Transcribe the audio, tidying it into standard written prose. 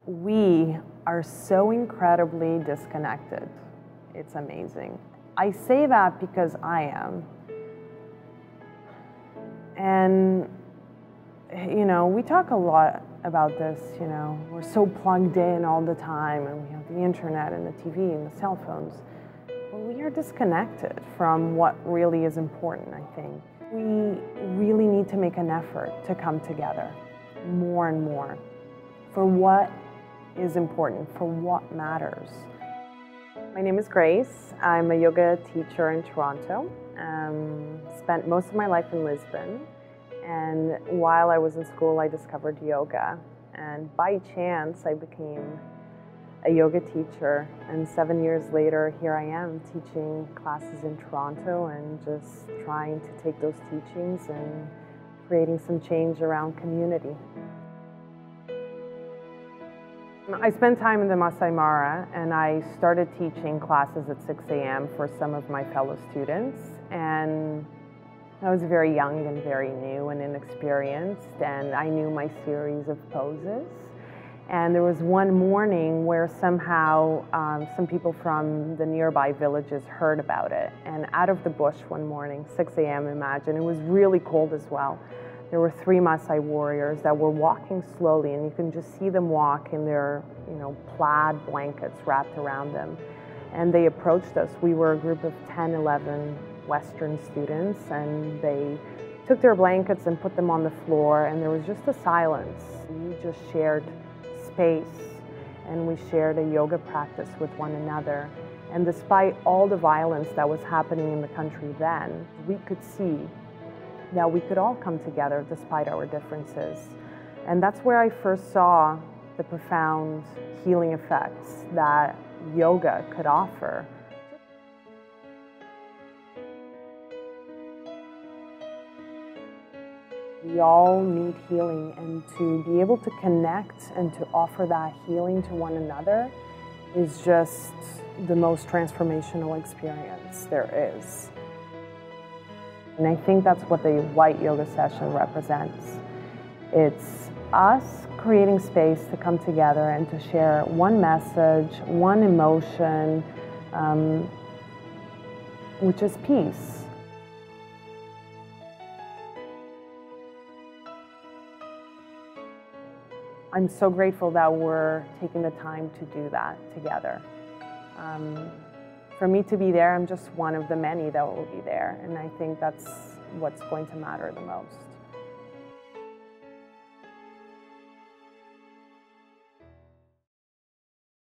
We are so incredibly disconnected. It's amazing. I say that because I am. And, we talk a lot about this, we're so plugged in all the time, and we have the internet and the TV and the cell phones. But we are disconnected from what really is important, I think. We really need to make an effort to come together more and more for what is important, for what matters. My name is Grace. I'm a yoga teacher in Toronto. Spent most of my life in Lisbon, and while I was in school I discovered yoga, and by chance I became a yoga teacher, and 7 years later here I am teaching classes in Toronto and just trying to take those teachings and creating some change around community. I spent time in the Masai Mara, and I started teaching classes at 6 a.m. for some of my fellow students, and I was very young and very new and inexperienced, and I knew my series of poses. And there was one morning where somehow some people from the nearby villages heard about it, and out of the bush one morning, 6 a.m. imagine, it was really cold as well. There were 3 Maasai warriors that were walking slowly, and you can just see them walk in their, plaid blankets wrapped around them. And they approached us. We were a group of 10, 11 Western students, and they took their blankets and put them on the floor, and there was just a silence. We just shared space, and we shared a yoga practice with one another. And despite all the violence that was happening in the country then, we could see that we could all come together despite our differences. And that's where I first saw the profound healing effects that yoga could offer. We all need healing, and to be able to connect and to offer that healing to one another is just the most transformational experience there is. And I think that's what the white yoga session represents. It's us creating space to come together and to share one message, one emotion, which is peace. I'm so grateful that we're taking the time to do that together. For me to be there, I'm just one of the many that will be there, and I think that's what's going to matter the most.